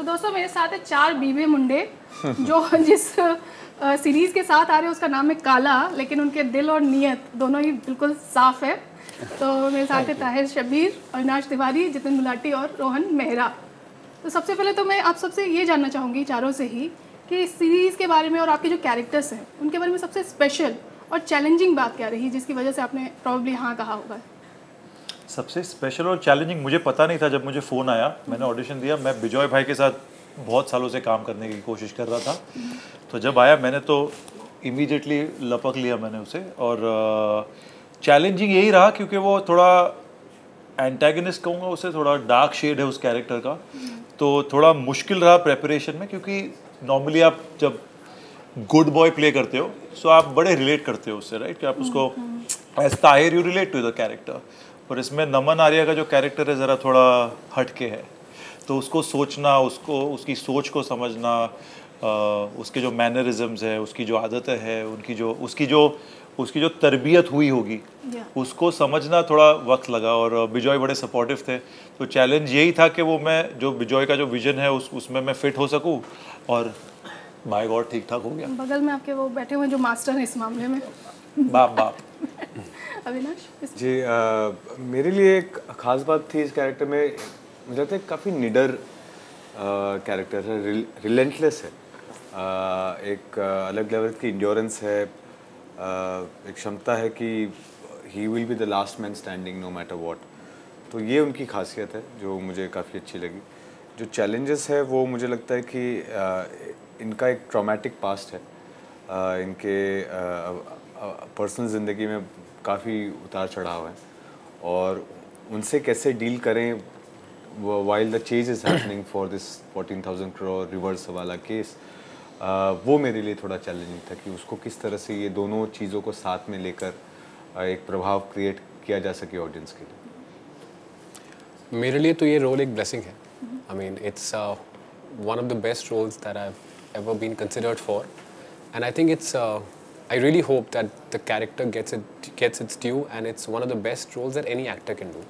तो दोस्तों मेरे साथ है 4 बीवे मुंडे जो जिस सीरीज़ के साथ आ रहे हैं उसका नाम है काला, लेकिन उनके दिल और नीयत दोनों ही बिल्कुल साफ़ है। तो मेरे साथ है ताहिर शब्बीर, अविनाश तिवारी, जितिन गुलाटी और रोहन मेहरा। तो सबसे पहले तो मैं आप सबसे ये जानना चाहूँगी चारों से ही कि इस सीरीज़ के बारे में और आपके जो कैरेक्टर्स हैं उनके बारे में सबसे स्पेशल और चैलेंजिंग बात क्या रही जिसकी वजह से आपने प्रॉब्ली हाँ कहा होगा। सबसे स्पेशल और चैलेंजिंग मुझे पता नहीं था जब मुझे फ़ोन आया, मैंने ऑडिशन दिया। मैं बिजॉय भाई के साथ बहुत सालों से काम करने की कोशिश कर रहा था, तो जब आया मैंने तो इमीडिएटली लपक लिया मैंने उसे। और चैलेंजिंग यही रहा क्योंकि वो थोड़ा एंटागनिस्ट कहूँगा उसे, थोड़ा डार्क शेड है उस कैरेक्टर का, तो थोड़ा मुश्किल रहा प्रेपरेशन में। क्योंकि नॉर्मली आप जब गुड बॉय प्ले करते हो सो आप बड़े रिलेट करते हो उससे, राइट, कि आप उसको as Tahir you relate to the character. और इसमें नमन आर्या का जो कैरेक्टर है ज़रा थोड़ा हटके है, तो उसको सोचना, उसको उसकी सोच को समझना, उसके जो मैनरिज्म्स है, उसकी जो आदतें हैं, उसकी जो तरबियत हुई होगी उसको समझना थोड़ा वक्त लगा। और बिजॉय बड़े सपोर्टिव थे, तो चैलेंज यही था कि वो मैं जो बिजॉय का जो विजन है उसमें मैं फिट हो सकूं, और बाय गॉड ठीक ठाक हो गया। बगल में आपके वो बैठे हुए जो मास्टर हैं इस मामले में, बाप अविनाश जी। मेरे लिए एक ख़ास बात थी इस कैरेक्टर में, मुझे लगता है काफ़ी निडर कैरेक्टर है, रिलेंटलेस है, एक अलग लेवल की इंड्योरेंस है, एक क्षमता है कि he will be the last man standing no matter what. तो ये उनकी खासियत है जो मुझे काफ़ी अच्छी लगी। जो चैलेंजेस है वो मुझे लगता है कि इनका एक ट्रॉमेटिक पास्ट है, इनके पर्सनल ज़िंदगी में काफ़ी उतार चढ़ाव है, और उनसे कैसे डील करें while the chase is happening for this 14,000 crore reverse वाला केस, वो मेरे लिए थोड़ा चैलेंजिंग था कि उसको किस तरह से ये दोनों चीज़ों को साथ में लेकर एक प्रभाव क्रिएट किया जा सके ऑडियंस के लिए। मेरे लिए तो ये रोल एक ब्लेसिंग है। I mean it's one of the best roles that I have ever been considered for, and I think it's I really hope that the character gets its due, and it's one of the best roles that any actor can do.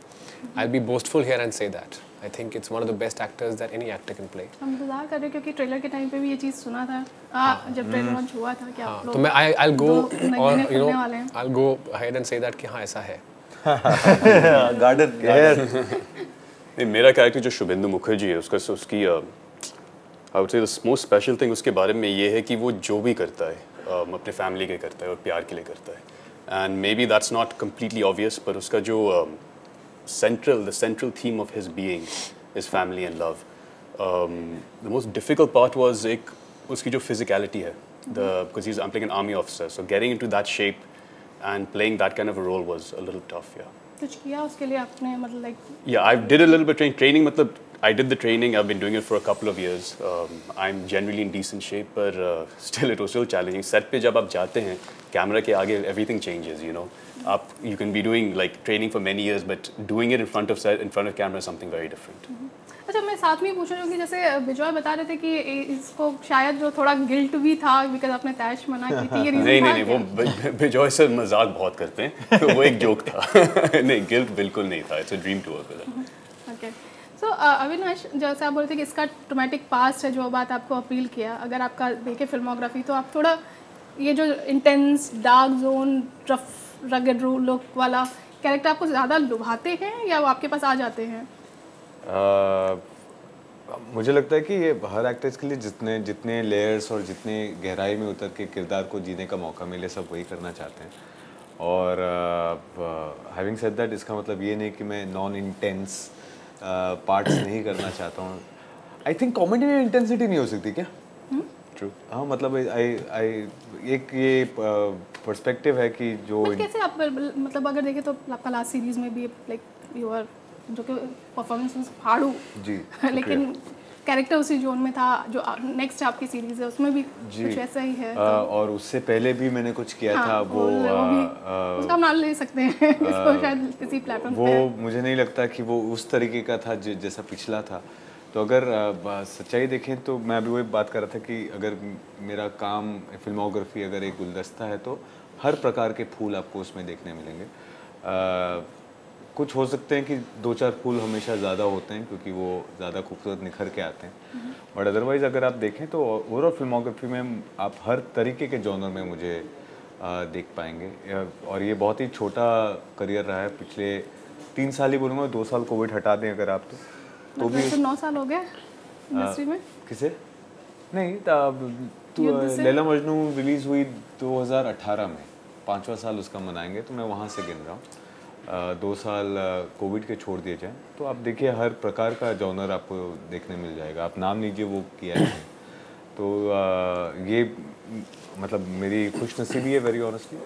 I'll be boastful here and say that. I think it's one of the best actors that any actor can play. हम इंतजार कर रहे हैं क्योंकि trailer के time पे भी ये चीज़ सुना था, जब ट्रेलर लॉन्च हुआ था कि आप लोग तो मैं I'll go or you know I'll go ahead and say that कि हाँ ऐसा है। गार्डन नहीं, मेरा कैरेक्टर जो शुभेंदु मुखर्जी है उसकी I would say the most special thing उसके बारे में ये है कि वो जो भी करता है अपने फैमिली के करता है और प्यार के लिए करता है, and may be that's not completely obvious, पर उसका जो the central theme of his being is family and love. The most difficult part was एक उसकी जो physicality है, because I'm playing an army officer, so getting into that shape and playing that kind of a role was a little tough, yeah. कुछ किया उसके लिए आपने, मतलब like Yeah, I did a little bit training, मतलब I did the training. I've been doing it for a couple of years. I'm generally in decent shape, but still it was still challenging. Set पे जब आप जाते हैं, camera के आगे everything changes, you know. You can be doing like training for many years, but doing it in front of camera is something very different. अच्छा, मैं साथ में ही पूछ रही हूँ कि जैसे विजय बता रहे थे कि इसको शायद जो थोड़ा गिल्ट भी था बिकॉज आपने तैश मना की थी, ये रीजन नहीं, वो विजय सर मजाक बहुत करते हैं, तो वो एक जोक था। नहीं, गिल्ट बिल्कुल नहीं था। It's a dream to work with him. Okay, so Avinash, जैसे आप बोलते थे कि इसका ट्रोमेटिक पास्ट है, जो बात आपको अपील किया, अगर आपका देखे फिल्मोग्राफी तो आप थोड़ा ये जो intense dark zone rough rugged look वाला कैरेक्टर आपको ज़्यादा लुभाते हैं या वो आपके पास आ जाते हैं? मुझे लगता है कि ये हर एक्टर्स के लिए जितने लेयर्स और जितने गहराई में उतर के किरदार को जीने का मौका मिले, सब वही करना चाहते हैं। और हैविंग सेड दैट, इसका मतलब ये नहीं कि मैं नॉन इंटेंस पार्ट्स नहीं करना चाहता हूँ। आई थिंक कॉमेडी में इंटेंसिटी नहीं हो सकती क्या? ट्रू। हाँ, मतलब एक ये पर्सपेक्टिव है कि जो कैसे आप, मतलब अगर देखें तो आपका लास्ट सीरीज में भी लाइक यू आर, जो कि परफॉर्मेंस फाड़ू जी लेकिन कैरेक्टर उसी जोन में था, जो नेक्स्ट आपकी सीरीज है उसमें भी कुछ ऐसा ही है। और उससे पहले भी मैंने कुछ किया था, वो उसका नाम ले सकते हैं इसको शायद किसी प्लेटफॉर्म पे। वो मुझे नहीं लगता कि वो उस तरीके का था जैसा पिछला था। तो अगर सच्चाई देखें तो मैं अभी वही बात कर रहा था कि अगर मेरा काम फिल्मोग्राफी अगर एक गुलदस्ता है तो हर प्रकार के फूल आपको उसमें देखने मिलेंगे। कुछ हो सकते हैं कि 2-4 फूल हमेशा ज़्यादा होते हैं क्योंकि वो ज़्यादा खूबसूरत निखर के आते हैं, बट अदरवाइज़ अगर आप देखें तो ओवरऑल फिल्मोग्राफी में आप हर तरीके के जॉनर में मुझे देख पाएंगे। और ये बहुत ही छोटा करियर रहा है, पिछले 3 साल ही बोलूँगा, 2 साल कोविड हटा दें अगर आप तो भी 9 साल हो गए इंडस्ट्री में। किसे नहीं, लैला मजनू रिलीज़ हुई 2018 में, 5वां साल उसका मनाएंगे, तो मैं वहाँ से गिन रहा हूँ। 2 साल कोविड के छोड़ दिए जाएँ तो आप देखिए हर प्रकार का जॉनर आपको देखने मिल जाएगा। आप नाम लीजिए वो किया है। तो ये मतलब मेरी खुशनसीबी है वेरी ऑनेस्टली।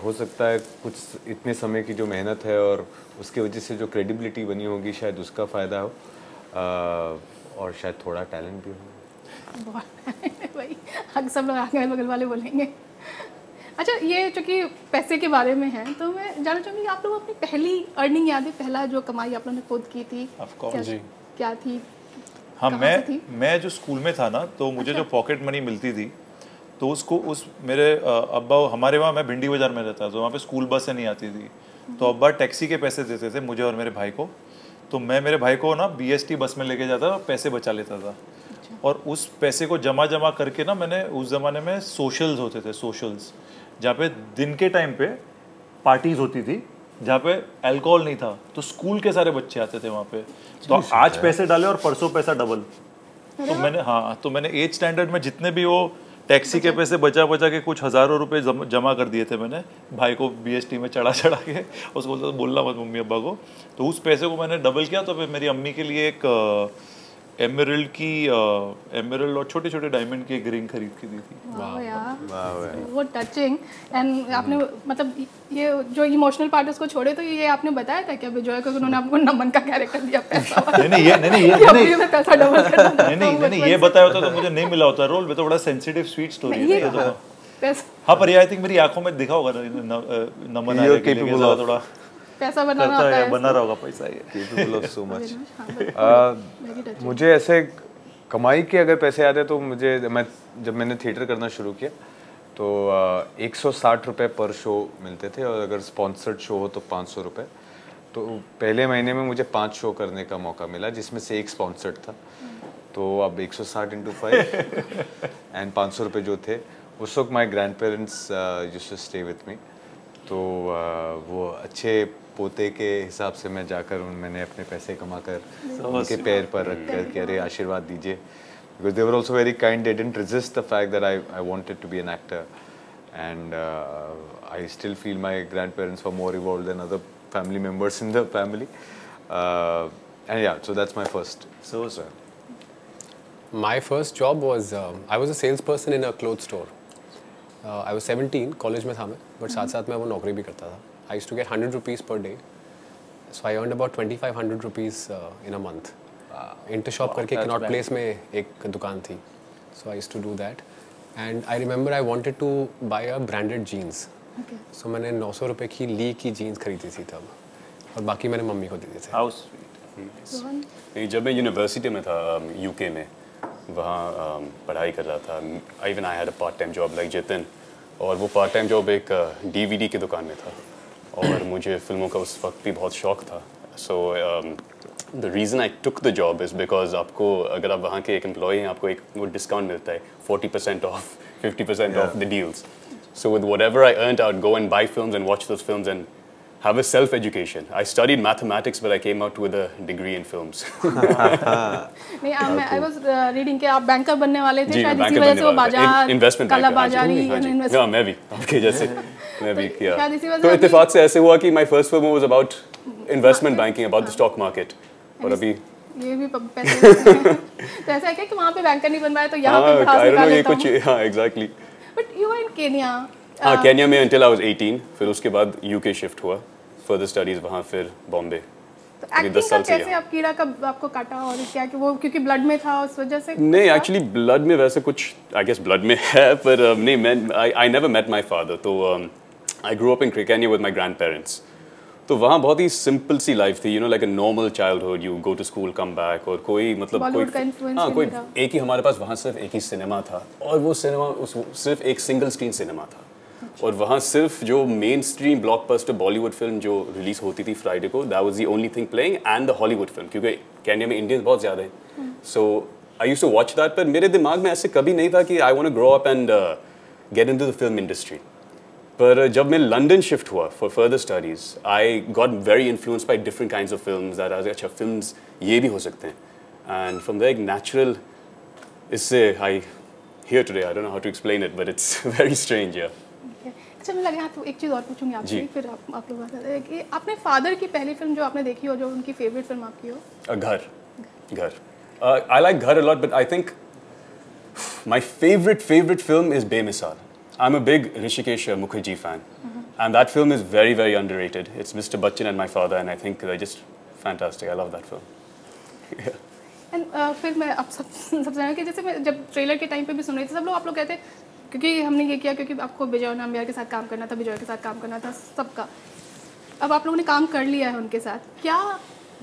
हो सकता है कुछ इतने समय की जो मेहनत है और उसकी वजह से जो क्रेडिबिलिटी बनी होगी शायद उसका फ़ायदा हो, और शायद थोड़ा टैलेंट भी हो। भाई हक सब लोग आगे बगल वाले बोलेंगे। अच्छा, ये जो कि पैसे के बारे में है, तो मैं जानना चाहूँगी आप लोग अपनी पहली अर्निंग यादें, पहला जो कमाई आप लोगों ने खुद की थी क्या थी? हाँ, मैं जो स्कूल में था ना, तो मुझे जो पॉकेट मनी मिलती थी तो उसको मेरे अब्बा, हमारे वहाँ, मैं भिंडी बाज़ार में रहता, तो वहाँ पे स्कूल बसें नहीं आती थी, तो अब्बा टैक्सी के पैसे देते थे मुझे और मेरे भाई को। तो मैं मेरे भाई को ना BST बस में लेके जाता और पैसे बचा लेता था। और उस पैसे को जमा करके ना, मैंने उस ज़माने में सोशल्स होते थे, सोशल्स जहाँ पे दिन के टाइम पे पार्टीज होती थी, जहाँ पे अल्कोहल नहीं था, तो स्कूल के सारे बच्चे आते थे वहाँ पे। तो आज पैसे डाले और परसों पैसा डबल। तो मैंने 8th स्टैंडर्ड में जितने भी वो टैक्सी के पैसे बचा के कुछ हज़ारों रुपए जमा कर दिए थे मैंने भाई को BST में चढ़ा के। उसको बोलना मत मम्मी अब्बा को। तो उस पैसे को मैंने डबल किया, तो फिर मेरी अम्मी के लिए एक एमरल्ड और छोटे छोटे डायमंड की एक रिंग खरीद के दी थी। वाह यार, वो टचिंग। एंड आपने मतलब ये जो इमोशनल पार्ट उसको छोड़े, तो ये आपने बताया था क्या विजय को, उन्होंने आपको नमन का कैरेक्टर दिया पैसा? नहीं, पैसा डबल करना। नहीं, ये बताया होता तो मुझे नहीं मिला होता रोल में। तो बड़ा सेंसिटिव स्वीट स्टोरी है ये तो। हाँ, पर ये आई थिंक मेरी आंखों में दिखा होगा नमन आने के लिए थोड़ा पैसा बनाना होता है, बना रहा होगा पैसा। ये केपेबल ऑफ सो मच। मुझे ऐसे कमाई के अगर पैसे आते तो जब मैंने थिएटर करना शुरू किया तो 160 रुपये पर शो मिलते थे, और अगर स्पॉन्सर्ड शो हो तो 500 रुपये। तो पहले महीने में मुझे 5 शो करने का मौका मिला, जिसमें से एक स्पॉन्सर्ड था। तो अब 160 × 5 एंड 500 रुपये जो थे, उस वक्त my grandparents used to stay with me. तो वो अच्छे पोते के हिसाब से मैं जाकर मैंने अपने पैसे कमा कर उनके पैर पर रख कर कि अरे आशीर्वाद दीजिए, because they were also very kind. They didn't resist the fact that I wanted to be an actor, and I still feel my grandparents were more involved than other family members in the family, and yeah, so that's my first. My first job was I was a salesperson in a clothes store. I was 17, college में था मैं, but साथ साथ मैं वो नौकरी भी करता था। I used to get 100 rupees per day, so I earned about 2500 rupees in a month. Intershop करके Connaught Place में एक दुकान थी, so I used to do that. And I remember I wanted to buy a branded jeans. So मैंने 900 रुपए की ली की jeans खरीदी थी तब, और बाकी मैंने मम्मी को दे दिए थे। How sweet। जब मैं यूनिवर्सिटी में था UK में, वहाँ पढ़ाई कर रहा था, even I had a part time job like Jitin, और वो पार्ट टाइम जॉब एक DVD की दुकान में था, और मुझे फिल्मों का उस वक्त भी बहुत शौक था। So the reason I took the job is because आपको, अगर आप वहाँ के एक एम्प्लॉई हैं, आपको एक वो डिस्काउंट मिलता है 40% off, 50% off the deals. So with whatever I earned, I would go and buy films and watch those films and have a self-education. I studied mathematics, but I came out with a degree in films. नहीं, I was reading कि आप banker बनने वाले थे, शायद इसी वजह से वो बाजार, इन्वेस्टमेंट काला बाजारी, हाँ, मैं भी आपके जैसे मैं भी किया। तो इत्तेफाक से ऐसे हुआ कि my first film was about investment banking, about the stock market, और अभी ये भी पैसे तो ऐसा है कि वहाँ पे बैंकर नहीं बन पाया तो यहाँ पे पढ़ा निकाल लेता हूँ। हाँ, exactly. But you were in Kenya. हाँ, केन्या में until I was 18, फिर उसके बाद UK शिफ्ट हुआ, further studies वहाँ, फिर बॉम्बे। तो एक्टिंग का कैसे आप कीड़ा कब आपको काटा, और क्या कि वो क्योंकि ब्लड में था उस वजह से? नहीं, एक्चुअली ब्लड में वैसे कुछ आई गेस ब्लड में है, पर नहीं, मैं I never met my father. तो I grow up in Kenya with my grandparents. तो वहाँ बहुत ही सिंपल सी लाइफ थी, you know, like a normal childhood, you go to school, come back, और कोई मतलब कोई एक ही हमारे पास वहाँ सिर्फ एक ही सिनेमा था, और वो सिनेमा सिर्फ एक सिंगल स्क्रीन सिनेमा था। और वहाँ सिर्फ जो mainstream blockbuster Bollywood film जो रिलीज होती थी फ्राइडे को, that was the only thing playing, and the Hollywood film, क्योंकि कनाडा में इंडियंस बहुत ज़्यादा हैं. So I used to watch that. पर मेरे दिमाग में ऐसे कभी नहीं था कि I want to grow up and get into the film industry. पर जब मैं लंदन शिफ्ट हुआ for further studies, I got very influenced by different kinds of films that are अच्छा फिल्म्स ये भी हो सकते हैं. एंड फ्रॉम द एक नेचुरल, इससे I hear today, I don't know how to explain it but it's very strange. या अच्छा, मुझे लगा तो एक चीज़ और पूछूंगी आपसे, जी. फिर आप लोग बता दें कि आपने फादर की पहली फिल्म जो आपने देखी हो, जो उनकी फेवरेट फिल्म आपकी हो. घर. I like Ghar a lot, but I think my favorite film is Bemisal. I'm a big Hrishikesh Mukherjee fan, and that film is very, very underrated. It's Mr. Bachchan and my father, and I think they're just fantastic. I love that film. Yeah. And फिर मैं आप सबसे जाना कि जैसे मैं जब trailer के टाइम पे भी सुन रही थी, सब लोग आप लोग कहते क्योंकि हमने ये किया क्योंकि आपको बिजॉय नाम्बियार के साथ काम करना था, बिजॉय के साथ काम करना था, सबका. अब आप लोगों ने काम कर लिया है उनके साथ, क्या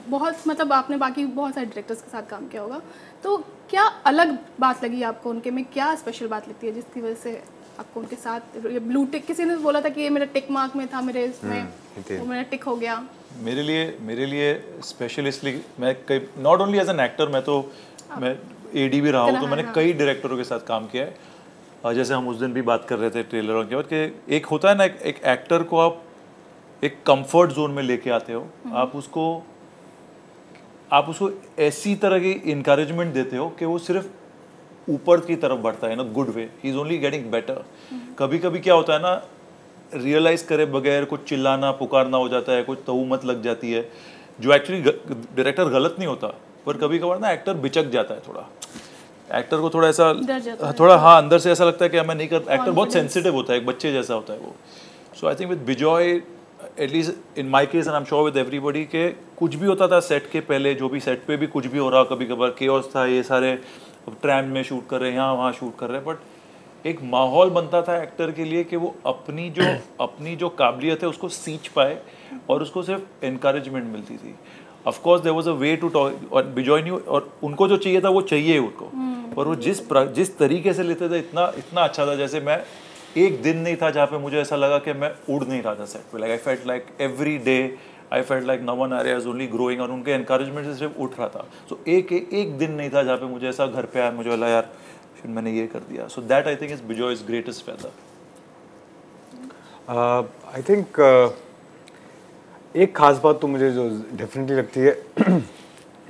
बहुत मतलब आपने बाकी बहुत सारे डायरेक्टर्स के साथ काम किया होगा, तो क्या अलग बात लगी आपको उनके में, क्या स्पेशल बात लगती है जिसकी वजह से आपको उनके साथ ये ब्लू टिक, किसी ने बोला था कि ये मेरा टिक मार्क में था, मेरे इसमें वो मेरा टिक हो गया. मेरे लिए स्पेशल इसलिए, मैं कई not only as an actor, मैं एडी भी रहा हूँ, तो मैंने कई डायरेक्टरों के साथ काम किया है. और जैसे हम उस दिन भी बात कर रहे थे ट्रेलरों के बाद कि एक होता है ना, एक एक्टर को आप एक कंफर्ट जोन में लेके आते हो, आप उसको ऐसी तरह की इंकरेजमेंट देते हो कि वो सिर्फ ऊपर की तरफ बढ़ता है, ना good way, he is only getting better. कभी कभी क्या होता है ना, रियलाइज करे बगैर कुछ चिल्लाना पुकारना हो जाता है, कुछ तहूमत लग जाती है, जो एक्चुअली डायरेक्टर गलत नहीं होता, पर कभी कभार ना एक्टर बिचक जाता है थोड़ा, एक्टर को थोड़ा ऐसा थोड़ा हाँ अंदर से ऐसा लगता है कि मैं नहीं कर. एक्टर बहुत सेंसिटिव होता है, एक बच्चे जैसा होता है वो. So I think with Bijoy, at least in my case and I am sure with everybody, के कुछ भी होता था सेट के पहले, जो भी सेट पे भी कुछ भी हो रहा, कभी कभार केओस था, ये सारे ट्रैम में शूट कर रहे हैं, यहाँ वहाँ शूट कर रहे हैं, बट एक माहौल बनता था एक्टर के लिए कि वो अपनी जो काबिलियत है उसको सींच पाए, और उसको सिर्फ इनकरेजमेंट मिलती थी. Of course there was a way to talk, और बिजॉय न्यू, और उनको जो चाहिए था वो चाहिए उनको, पर वो जिस तरीके से लेते थे इतना अच्छा था. जैसे मैं एक दिन नहीं था जहाँ पे मुझे ऐसा लगा कि मैं उड़ नहीं रहा था सेट पे. Like I felt like every day, I felt like Navan Arya is only growing, और उनके एनकरेजमेंट से सिर्फ उठ रहा था. सो एक दिन नहीं था जहाँ पे मुझे ऐसा घर पे आया, मुझे लगा यार मैंने ये कर दिया. So that I think is Bijoy's greatest feather. I think एक खास बात तो मुझे जो डेफिनेटली लगती है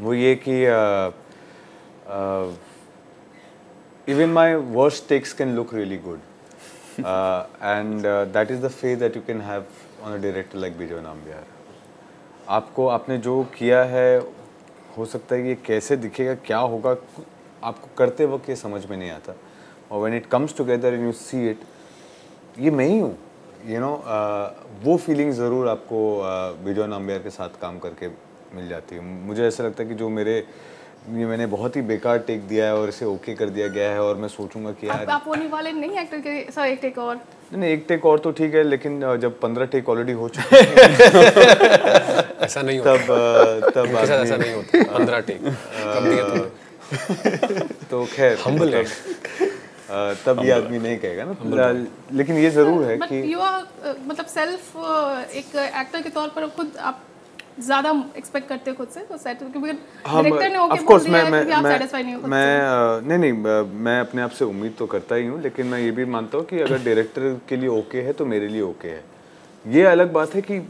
वो ये कि even my worst takes can look really good, and that is the faith that you can have on a director like Bejoy Nambiar. आपने जो किया है, हो सकता है कि ये कैसे दिखेगा, क्या होगा, आपको करते वक्त ये समझ में नहीं आता, और when it comes together and you see it, ये मैं ही हूँ, यू नो. वो फीलिंग ज़रूर आपको बिजॉय नाम्बियार के साथ काम करके मिल जाती है. मुझे ऐसा लगता है कि जो मैंने बहुत ही बेकार टेक दिया है और इसे ओके कर दिया गया है, और मैं सोचूंगा कि यार आप होने वाले नहीं एक्टर के सर, एक टेक और नहीं, एक टेक और तो ठीक है, लेकिन जब 15 टेक ऑलरेडी हो चुके हैं ऐसा नहीं होता, तब ऐसा नहीं होता. 15 टेक कब दिया तुमने? तो खैर हम्बल है. तब ये आदमी नहीं कहेगा ना, लेकिन ये जरूर है कि यू आर मतलब सेल्फ एक एक्टर के तौर पर खुद आप ज़्यादा एक्सपेक्ट करते हो खुद से, तो सेट क्योंकि डायरेक्टर ने ओके बोल दिया है, फिर आप सैटिस्फाई नहीं हो खुद से. नहीं, मैं अपने आप से उम्मीद तो करता ही हूँ, लेकिन मैं ये भी मानता हूँ कि अगर डायरेक्टर के लिए ओके है तो मेरे लिए ओके है. ये अलग बात है कि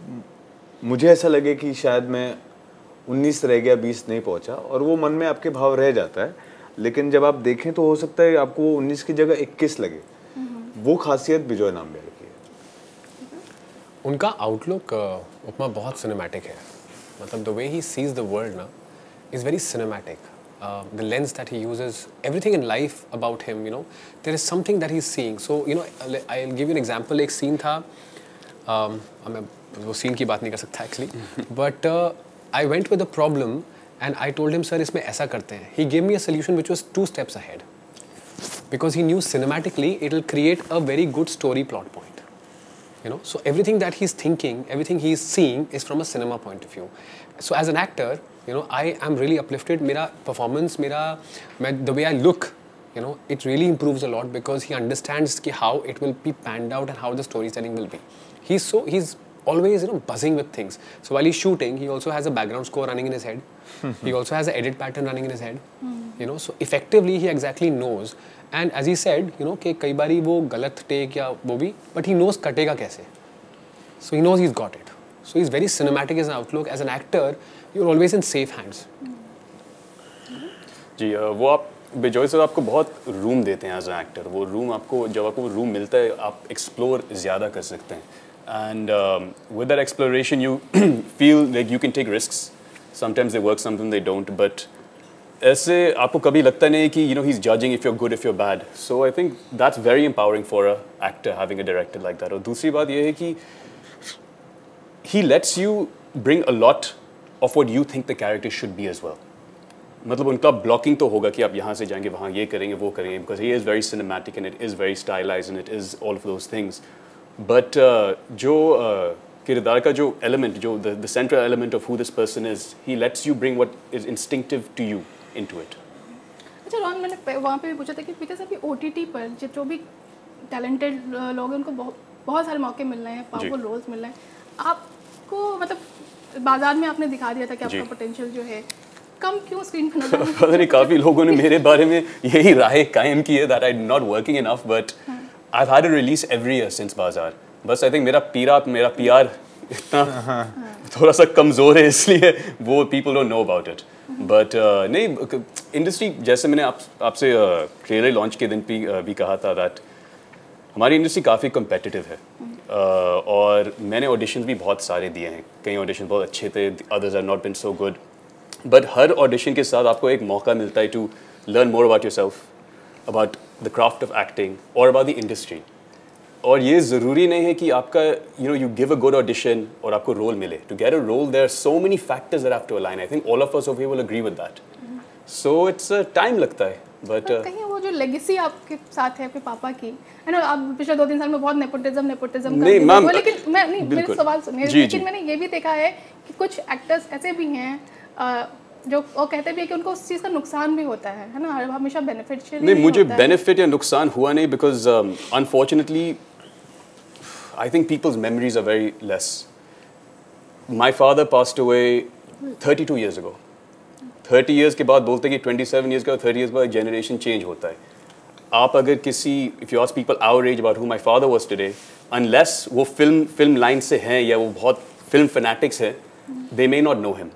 मुझे ऐसा लगे कि शायद मैं 19 रह गया, 20 नहीं पहुँचा, और वो मन में आपके भाव रह जाता है, लेकिन जब आप देखें तो हो सकता है आपको 19 की जगह 21 लगे. वो खासियत बिजॉय नाम्बियार की है. उनका आउटलुक उपमा बहुत सिनेमैटिक है. मतलब the way he sees the world ना is very cinematic. The lens that he uses, everything in life about him, you know, there is something that he is seeing. So you know, I will give you an example. एक scene था, मैं वो scene की बात नहीं कर सकता actually, but I went with a problem and I told him, sir, इसमें ऐसा करते हैं. He gave me a solution which was 2 steps ahead, because he knew cinematically it will create a very good story plot point. You know, so everything that he's thinking, everything he's seeing is from a cinema point of view. So as an actor, you know, I am really uplifted. मेरा performance, the way I look, you know, it really improves a lot because he understands ki how it will be panned out and how the storytelling will be. He's always, you know, buzzing with things. So while he's shooting, he also has a background score running in his head. He also has an edit pattern running in his head. You know, so effectively he exactly knows. And as he said, you know, कि कई बारी वो गलत take या वो भी, but he knows कटेगा कैसे. So he knows he's got it. So he's very cinematic as an outlook. As an actor, you're always in safe hands. जी वो आप बिजॉय सर आपको बहुत रूम देते हैं एज एन एक्टर. वो रूम आपको जब आपको रूम मिलता है आप एक्सप्लोर ज़्यादा कर सकते हैं. And with that exploration you feel like you can take risks. Sometimes they work, sometimes they don't. But ऐसे आपको कभी लगता नहीं है कि you know he is judging if you are good if you are bad. So I think that's very empowering for a actor having a director like that. और दूसरी बात ये है कि he lets you bring a lot of what you think the character should be as well. मतलब उनका blocking तो होगा कि आप यहाँ से जाएंगे वहाँ ये करेंगे वो करेंगे because he is very cinematic and it is very stylise and it is all of those things. But जो किरदार का जो एलिमेंट जो the central element of who this person is, he lets you bring what is instinctive to you into it. अच्छा रोहन, मैंने वहाँ पे भी पूछा था कि बिकॉज अभी OTT पर जो भी टैलेंटेड लोग हैं उनको बहुत सारे मौके मिल रहे हैं, पावरफुल रोल्स मिल रहे हैं. आपको मतलब बाजार में आपने दिखा दिया था कि आपका पोटेंशियल जो है, कम क्यों स्क्रीन पर नजर नहीं? पता नहीं, काफ़ी लोगों ने मेरे बारे में यही राय कायम की है that I am not working enough. But I have had a release every year since बाजार. बस आई थिंक मेरा PR इतना थोड़ा सा कमज़ोर है, इसलिए वो people don't know about it. But नहीं, इंडस्ट्री जैसे मैंने आपसे ट्रेलर लॉन्च के दिन भी कहा था दैट हमारी इंडस्ट्री काफ़ी कम्पेटिटिव है. और मैंने ऑडिशंस भी बहुत सारे दिए हैं. कई ऑडिशन बहुत अच्छे थे, others are not been so good. But हर ऑडिशन के साथ आपको एक मौका मिलता है to learn more about yourself, about the craft of acting और अबाउट द इंडस्ट्री. और ये ज़रूरी नहीं है कि आपका you give a good audition और आपको रोल मिले. To get a role there are so many factors that have to align. I think all of us over here will agree with that. So it's time लगता है. But कहीं वो जो legacy आपके साथ है आपके पापा की, है ना, आप पिछले 2-3 साल में बहुत नेपोटिज्म नहीं मैम, लेकिन मैं नहीं, मेरे सवाल सुनिए. लेकिन मैंने ये भी देखा है कि कुछ एक्टर्स ऐसे भी हैं जो वो कहते भी है कि उनको उस चीज़ का नुकसान भी होता है ना, हमेशा बेनिफिशियल नहीं. मुझे बेनिफिट या नुकसान हुआ नहीं because unfortunately I think people's memories are very less. My father passed away 32 years ago. 30 years के बाद बोलते हैं कि 27 years का 30 years बाद जनरेशन चेंज होता है. आप अगर किसी if you ask people our age about who my father was today, unless वो फिल्म लाइन से हैं या वो बहुत फिल्म फैनेटिक्स है, they may not know him.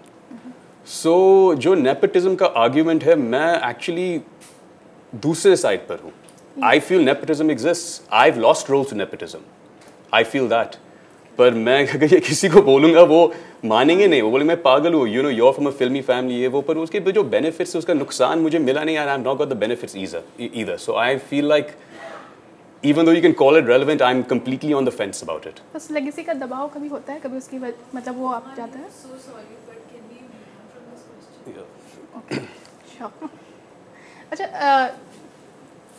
So जो नेपोटिज्म का आर्ग्यूमेंट है, मैं एक्चुअली दूसरे साइड पर हूँ. I feel nepotism exists. I have lost roles to nepotism. I feel that. पर मैं अगर ये किसी को बोलूँगा वो मानेंगे नहीं. वो बोलेंगे मैं पागल हूँ, you know you are from a filmi family ये वो. पर उसके जो बेनिफिट्स है उसका नुकसान मुझे मिला नहीं. I have not got the benefits either. So I feel like even though you can call it relevant, I'm completely on the fence about it. उस लेगेसी का दबाव कभी होता है, कभी उसकी मतलब वो आप जाता है? So sorry, but can we move on from this question? Sure. अच्छा,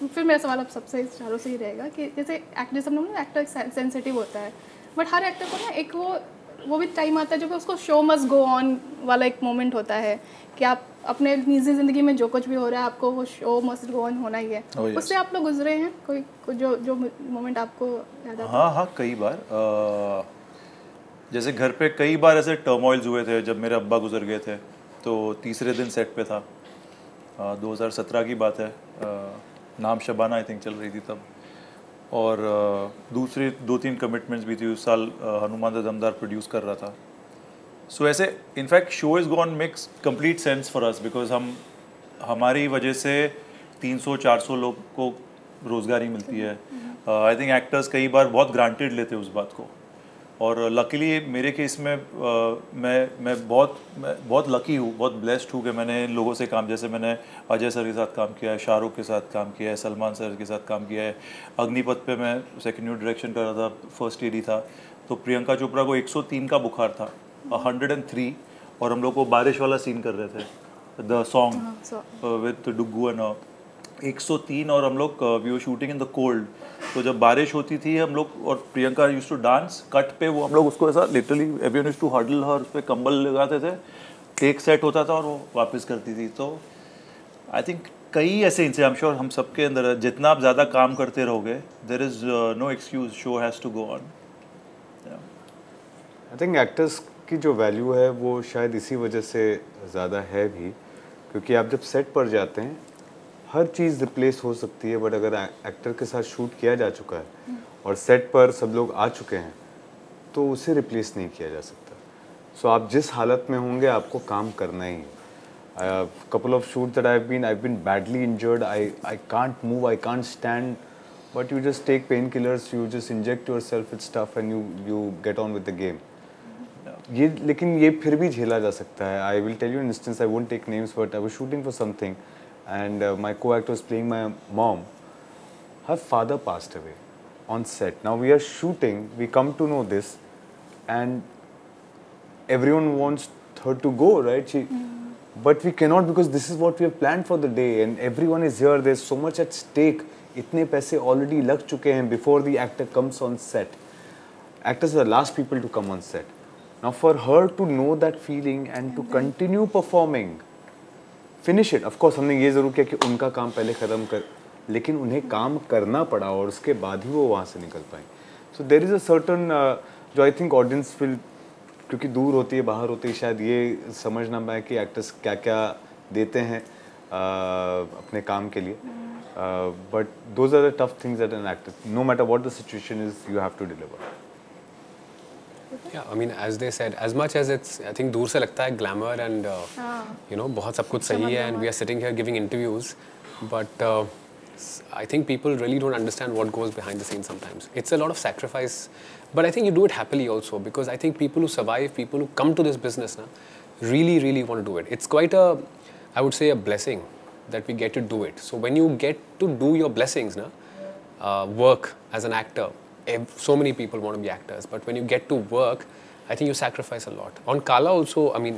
फिर मेरा सवाल अब सबसे चारों से ही रहेगा कि जैसे एक्टर, सब लोग ना एक्टर सेंसिटिव होता है, बट हर एक्टर को ना एक वो भी टाइम आता है जो कि उसको शो मस्ट गो ऑन वाला एक मोमेंट होता है कि आप अपने निजी ज़िंदगी में जो कुछ भी हो रहा है आपको वो शो मस्ट गो ऑन होना ही है. उससे आप लोग गुजरे हैं? कोई जो मोमेंट आपको याद आता है? हाँ कई बार. जैसे घर पे कई बार ऐसे टर्मोइल्स हुए थे. जब मेरे अब्बा गुजर गए थे तो तीसरे दिन सेट पे था. 2017 की बात है. नाम शबाना आई थिंक चल रही थी तब. और दूसरी 2-3 कमिटमेंट्स भी थी. उस साल हनुमान द दमदार प्रोड्यूस कर रहा था. सो ऐसे in fact show is gone makes complete sense for us because हमारी वजह से 300-400 लोग को रोज़गारी मिलती है. आई थिंक एक्टर्स कई बार बहुत ग्रांटेड लेते हैं उस बात को. और लकीली मेरे केस में मैं बहुत लकी हूँ, बहुत ब्लेस्ड हूँ कि मैंने इन लोगों से काम, जैसे मैंने अजय सर के साथ काम किया है, शाहरुख के साथ काम किया है, सलमान सर के साथ काम किया है. अग्निपथ पे मैं सेकंड न्यू डायरेक्शन कर रहा था, फर्स्ट एडी था. तो प्रियंका चोपड़ा को 103 का बुखार था, 103, और हम लोग को बारिश वाला सीन कर रहे थे, the song with Duggu and 103, और हम लोग we were shooting in the cold. तो जब बारिश होती थी हम लोग, और Priyanka used to dance cut पे, वो हम लोग उसको ऐसा literally everyone used to huddle her, उस पर कंबल लगाते थे, टेक सेट होता था और वो वापस करती थी. तो आई थिंक कई ऐसे इंसिडेंट, आई एम श्योर हम सबके अंदर है, जितना आप ज़्यादा काम करते रहोगे there is no excuse, show has to go on. I think actors की जो वैल्यू है वो शायद इसी वजह से ज़्यादा है भी, क्योंकि आप जब सेट पर जाते हैं हर चीज़ रिप्लेस हो सकती है, बट अगर एक्टर के साथ शूट किया जा चुका है और सेट पर सब लोग आ चुके हैं तो उसे रिप्लेस नहीं किया जा सकता। सो आप जिस हालत में होंगे आपको काम करना ही है। Couple of shoots that I've been badly injured. I can't move, I can't stand, but you just take painkillers, you just inject yourself with stuff and you get on with the game. ये लेकिन ये फिर भी झेला जा सकता है। I will tell you an instance, I won't take names, but I was shooting for something and my co-actor was playing my mom. Her father passed away on set. Now we are shooting, we come to know this and everyone wants her to go, right? But we cannot because this is what we have planned for the day and everyone is here. There's so much at stake. इतने पैसे already लग चुके हैं before the actor comes on set. Actors are the last people to come on set. Now for her to know that feeling and to continue performing, finish it. Of course हमने ये ज़रूर किया कि उनका काम पहले ख़त्म कर, लेकिन उन्हें काम करना पड़ा और उसके बाद ही वो वहाँ से निकल पाए। So there is a certain जो I think audience will, क्योंकि दूर होती है, बाहर होती है, शायद ये समझ ना पाए कि एक्टर्स क्या क्या देते हैं अपने काम के लिए, but those are the tough things that an actor, no matter what the situation is, you have to deliver. Yeah, I mean, as they said, as much as it's, I think दूर से लगता है glamour and you know बहुत सब कुछ सही है and we are sitting here giving interviews, but I think people really don't understand what goes behind the scenes sometimes. It's a lot of sacrifice, but I think you do it happily also, because I think people who survive, people who come to this business na, really want to do it. It's quite a, I would say, a blessing that we get to do it. So when you get to do your blessings na, work as an actor, so many people want to be actors, but when you get to work, I think you sacrifice a lot. On Kala also, I mean,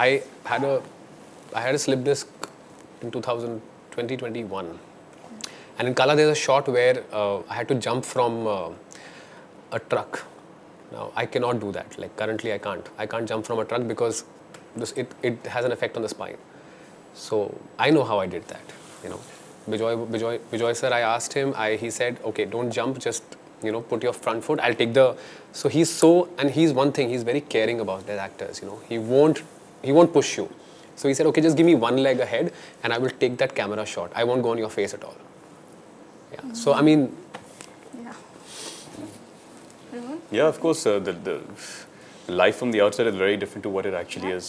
I had a slip disc in 2021. And in Kala, there's a shot where I had to jump from a truck. Now, I cannot do that. Like, currently, I can't. I can't jump from a truck because it has an effect on the spine. So, I know how I did that. You know, Bijoy sir, I asked him, he said, okay, don't jump, just, you know, put your front foot. I'll take the... So, and he's one thing, he's very caring about the actors, you know. He won't push you. So, he said, okay, just give me one leg ahead and I will take that camera shot. I won't go on your face at all. Yeah. So I mean, yeah, of course, the life from the outside is very different to what it actually is.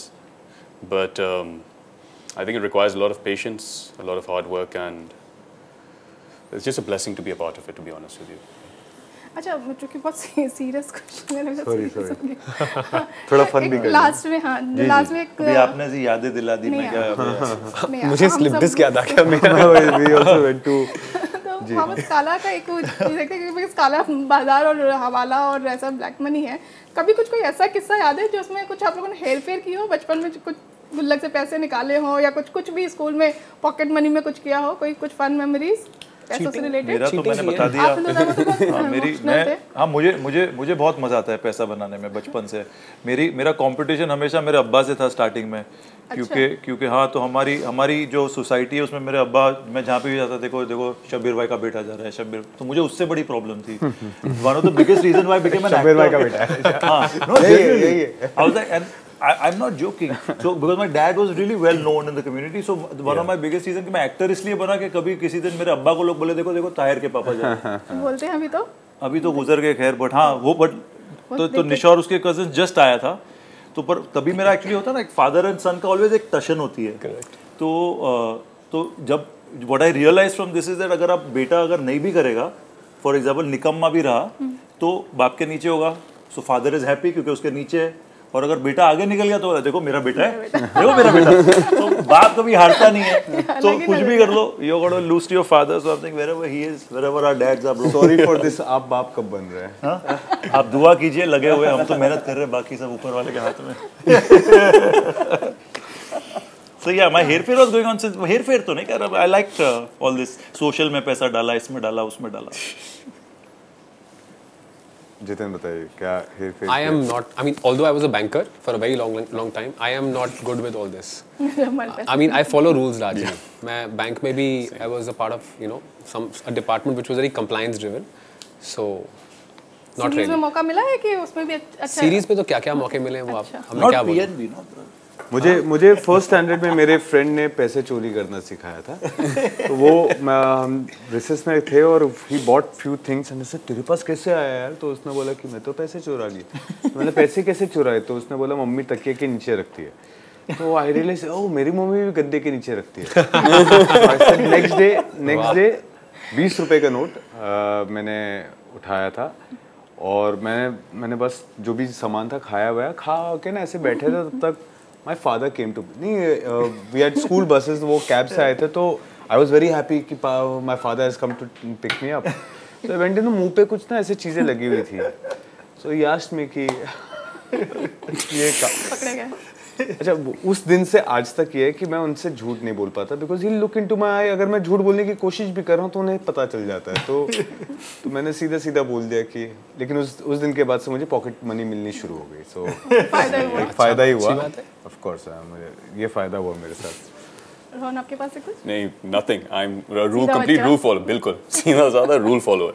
But I think it requires a lot of patience, a lot of hard work, and it's just a blessing to be a part of it, to be honest with you. अच्छा, चूँकि बहुत serious question है, sorry थोड़ा fun भी कर last में, हाँ last में एक अभी आपने ऐसी यादें दिला दी, मैं क्या मुझे स्लिप डिस्क याद आ गया मेरा। We also went to Mohammed Kala का एक देखते हैं कि काला बाजार और हवाला और ऐसा ब्लैक मनी है, कभी कोई ऐसा किस्सा याद है जो उसमें कुछ आप लोगों ने हेर फेर की हो, बचपन में कुछ गुल्लक से पैसे निकाले हो या कुछ भी स्कूल में पॉकेट मनी में कुछ किया हो, कोई कुछ फन मेमोरीज पैसों से रिलेटेड? मेरा तो मैंने बता दिया। हाँ, मुझे बहुत मज़ा आता है पैसा बनाने में बचपन से। मेरा कंपटीशन हमेशा मेरे अब्बा से था स्टार्टिंग में, क्योंकि हाँ, तो हमारी जो सोसाइटी है उसमें मेरे अब्बा, मैं जहाँ पे भी जाता देखो शब्बीर भाई का बेटा जा रहा है, शब्बीर, तो मुझे उससे बड़ी प्रॉब्लम थी। One of the biggest reason why became an actor, Shabbir भाई का बेटा है। हाँ, no genuinely, I was like, and I'm not joking. So because my dad was really well known in the community, so one of my biggest reason कि मैं actor इसलिए बना कि कभी किसी दिन मेरे अब्बा को लोग बोले देखो ताहिर के पापा जा रहे हैं। बोलते हैं अभी तो गुजर गए, खैर, बट हाँ वो तो निशौर उसके कजिन जस्ट आया था, तो पर तभी मेरा एक्चुअली होता ना, एक फादर एंड सन का ऑलवेज एक टशन होती है। तो जब what I realise from this is that अगर आप बेटा अगर नहीं भी करेगा, फॉर एग्जाम्पल निकम्मा भी रहा, तो बाप के नीचे होगा, सो फादर इज हैप्पी क्योंकि उसके नीचे है, और अगर बेटा आगे निकल गया तो देखो मेरा बेटा है, देखो मेरा बेटा, तो बाप कभी हारता नहीं है, तो कुछ भी कर लो, you got to lose to your father, so I think wherever he is, wherever our dads are, sorry for this, आप बाप कब बन रहे हैं? हाँ, आप दुआ कीजिए, लगे हुए, हम तो मेहनत कर रहे हैं, बाकी सब ऊपर वाले के हाथ में। So yeah, my hairfare was going on since, hairfare तो नहीं कर रहा, I liked all this, social में पैसा डाला, इसमें डाला, उसमें डाला। जितिन बताइए क्या हेर फेर I am not. I mean, although I was a banker for a very long time, I am not good with all this. I mean, I follow rules largely. मैं बैंक में भी I was a part of a department which was very compliance driven. So not series में really. मौका मिला है कि उसमें भी अच्छा सीरीज में तो क्या क्या मौके मिले हैं वो आप हमें Not क्या बोलें? PNB, no? मुझे फर्स्ट स्टैंडर्ड में मेरे फ्रेंड ने पैसे चोरी करना सिखाया था। तो वो हम रिसेस में थे और he bought few things and से तेरे पास कैसे आया यार? तो उसने बोला कि मैं तो पैसे चुरा ली। मैंने पैसे कैसे चुराए? तो उसने बोला मम्मी तकिए के नीचे रखती है। तो आई रियलाइज ओह मेरी मम्मी भी गद्दे के नीचे रखती है। नेक्स्ट डे 20 रुपए का नोट मैंने उठाया था और मैंने बस जो भी सामान था खाया हुआ खा के ना ऐसे बैठे थे तब तक माई फादर केम टू नहीं वी हैड स्कूल बसेस वो कैब से आए थे तो आई वॉज वेरी हैप्पी कि my father has come to pick me up तो इवेंट ना मुंह पे कुछ ना ऐसे चीज़ें लगी हुई थी सो ही आस्क्ड मी कि ये पकड़े गए। अच्छा उस दिन से आज तक ये है कि मैं उनसे झूठ नहीं बोल पाता because he look into my eye अगर मैं झूठ बोलने की कोशिश भी कर रहा हूँ तो उन्हें पता चल जाता है तो मैंने सीधा बोल दिया कि लेकिन उस दिन के बाद से मुझे पॉकेट मनी मिलनी शुरू हो गई सो फायदा ही हुआ ऑफ कोर्स मुझे ये फायदा हुआ मेरे साथ। रोहन आपके पास है कुछ? नहीं, nothing. I'm a complete rule follower. बिल्कुल सीधा साधा rule follower.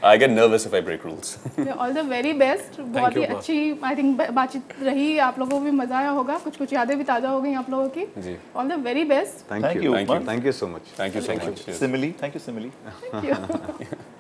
I get nervous if I break rules. All the very best. बहुत ही अच्छी आई थिंक बातचीत रही, आप लोगों को भी मजा आया होगा, कुछ यादें भी ताज़ा हो गई आप लोगों की। All the very best. Thank you so much. Thank you so much. Simile, thank you, Simile. Thank you.